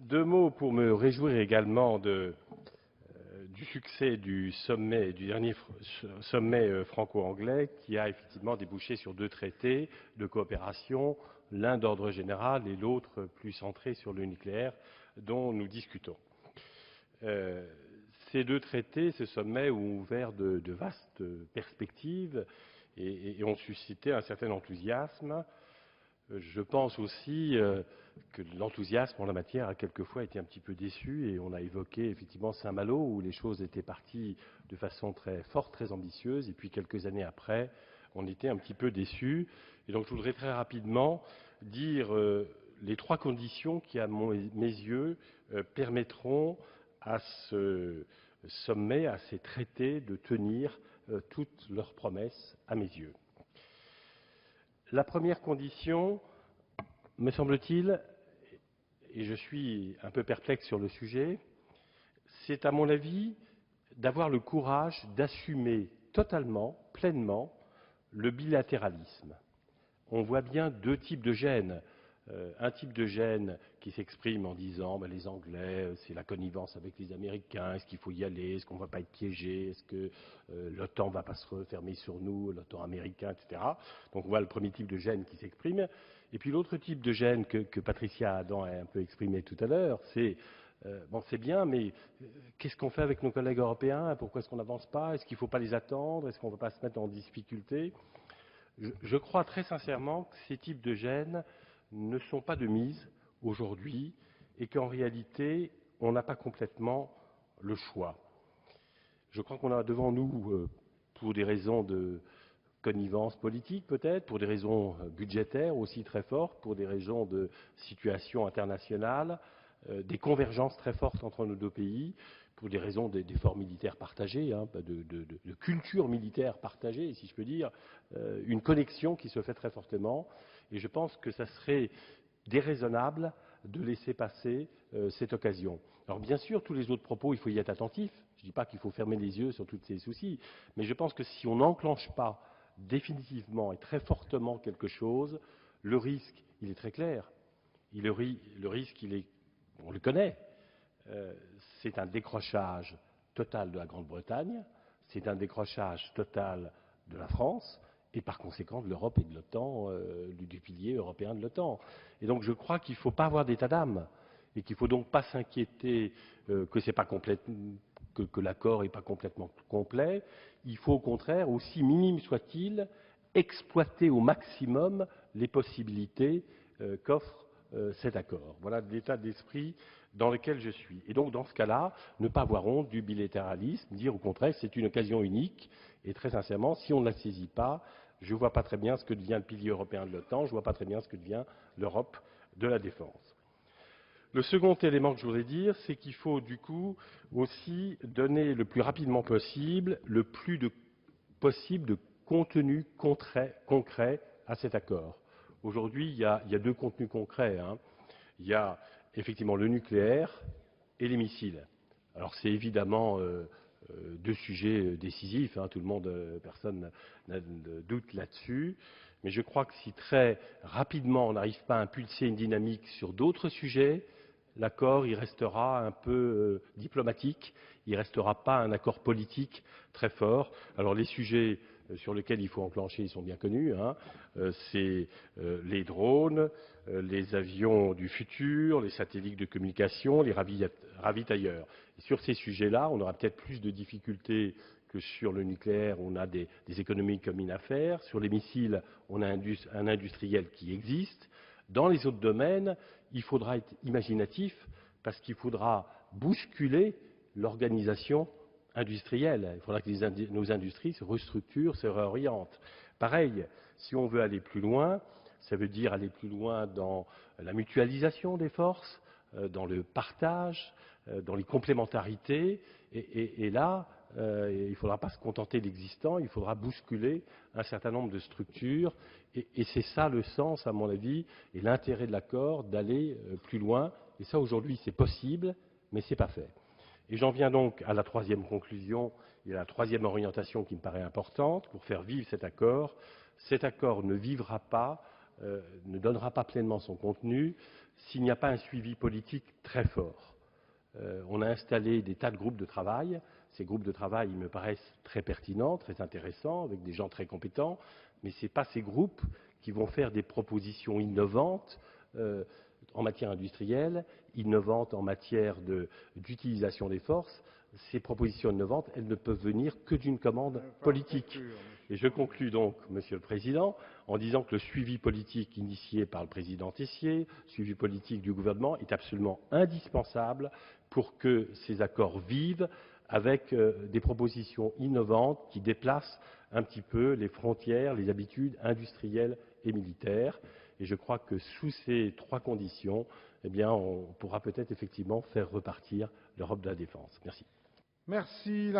Deux mots pour me réjouir également du succès du dernier sommet franco-anglais qui a effectivement débouché sur deux traités de coopération, l'un d'ordre général et l'autre plus centré sur le nucléaire dont nous discutons. Ces deux traités, ce sommet, ont ouvert de vastes perspectives et ont suscité un certain enthousiasme. Je pense aussi que l'enthousiasme en la matière a quelquefois été un petit peu déçu, et on a évoqué effectivement Saint-Malo où les choses étaient parties de façon très forte, très ambitieuse, et puis quelques années après, on était un petit peu déçus. Et donc je voudrais très rapidement dire les trois conditions qui, à mes yeux, permettront à ce sommet, à ces traités, de tenir toutes leurs promesses à mes yeux. La première condition, me semble-t-il, et je suis un peu perplexe sur le sujet, c'est à mon avis d'avoir le courage d'assumer totalement, pleinement, le bilatéralisme. On voit bien deux types de gêne. Un type de gêne qui s'exprime en disant les Anglais, c'est la connivence avec les Américains, est-ce qu'il faut y aller, est-ce qu'on ne va pas être piégé, est-ce que l'OTAN ne va pas se refermer sur nous, l'OTAN américain, etc. Donc on voit le premier type de gêne qui s'exprime. Et puis l'autre type de gêne que Patricia Adam a un peu exprimé tout à l'heure, c'est c'est bien, mais qu'est-ce qu'on fait avec nos collègues européens? Pourquoi est-ce qu'on n'avance pas? Est-ce qu'il ne faut pas les attendre? Est-ce qu'on ne va pas se mettre en difficulté? Je crois très sincèrement que ces types de gênes ne sont pas de mise aujourd'hui et qu'en réalité, on n'a pas complètement le choix. Je crois qu'on a devant nous, pour des raisons de connivence politique peut-être, pour des raisons budgétaires aussi très fortes, pour des raisons de situation internationale, des convergences très fortes entre nos deux pays, pour des raisons d'efforts militaires partagés, de culture militaire partagée, si je peux dire, une connexion qui se fait très fortement. Et je pense que ça serait déraisonnable de laisser passer cette occasion. Alors bien sûr, tous les autres propos, il faut y être attentif. Je ne dis pas qu'il faut fermer les yeux sur tous ces soucis, mais je pense que si on n'enclenche pas définitivement et très fortement quelque chose, le risque, il est très clair. Le risque, on le connaît. C'est un décrochage total de la Grande-Bretagne, c'est un décrochage total de la France, et par conséquent de l'Europe et de l'OTAN, du pilier européen de l'OTAN. Et donc je crois qu'il ne faut pas avoir d'état d'âme, et qu'il ne faut donc pas s'inquiéter que l'accord n'est pas complètement complet. Il faut au contraire, aussi minime soit-il, exploiter au maximum les possibilités qu'offre cet accord. Voilà l'état d'esprit dans lequel je suis. Et donc, dans ce cas-là, ne pas avoir honte du bilatéralisme, dire au contraire que c'est une occasion unique, et très sincèrement, si on ne la saisit pas, je ne vois pas très bien ce que devient le pilier européen de l'OTAN, je ne vois pas très bien ce que devient l'Europe de la défense. Le second élément que je voudrais dire, c'est qu'il faut du coup aussi donner le plus rapidement possible, le plus possible de contenu concret à cet accord. Aujourd'hui, il y a deux contenus concrets. Il y a effectivement le nucléaire et les missiles. Alors c'est évidemment deux sujets décisifs, tout le monde, personne n'a de doute là-dessus, mais je crois que si très rapidement on n'arrive pas à impulser une dynamique sur d'autres sujets, l'accord il restera un peu diplomatique, il ne restera pas un accord politique très fort. Alors les sujets sur lesquels il faut enclencher, ils sont bien connus, c'est les drones, les avions du futur, les satellites de communication, les ravitailleurs. Et sur ces sujets-là, on aura peut-être plus de difficultés que sur le nucléaire, où on a des économies communes à faire. Sur les missiles, on a un industriel qui existe. Dans les autres domaines, il faudra être imaginatif parce qu'il faudra bousculer l'organisation industrielle. Il faudra que nos industries se restructurent, se réorientent. Pareil, si on veut aller plus loin, ça veut dire aller plus loin dans la mutualisation des forces, dans le partage, dans les complémentarités. Et là, il ne faudra pas se contenter de l'existant, il faudra bousculer un certain nombre de structures. Et c'est ça le sens, à mon avis, et l'intérêt de l'accord, d'aller plus loin. Et ça, aujourd'hui, c'est possible, mais ce n'est pas fait. Et j'en viens donc à la troisième conclusion et à la troisième orientation qui me paraît importante pour faire vivre cet accord. Cet accord ne vivra pas ne donnera pas pleinement son contenu s'il n'y a pas un suivi politique très fort. On a installé des tas de groupes de travail. Ces groupes de travail, ils me paraissent très pertinents, très intéressants, avec des gens très compétents, mais ce n'est pas ces groupes qui vont faire des propositions innovantes en matière industrielle, innovantes en matière d'utilisation des forces. Ces propositions innovantes, elles ne peuvent venir que d'une commande politique. Et je conclus donc, Monsieur le Président, en disant que le suivi politique initié par le président Tessier, suivi politique du gouvernement, est absolument indispensable pour que ces accords vivent avec des propositions innovantes qui déplacent un petit peu les frontières, les habitudes industrielles et militaires. Et je crois que sous ces trois conditions, eh bien, on pourra peut-être effectivement faire repartir l'Europe de la défense. Merci. Merci.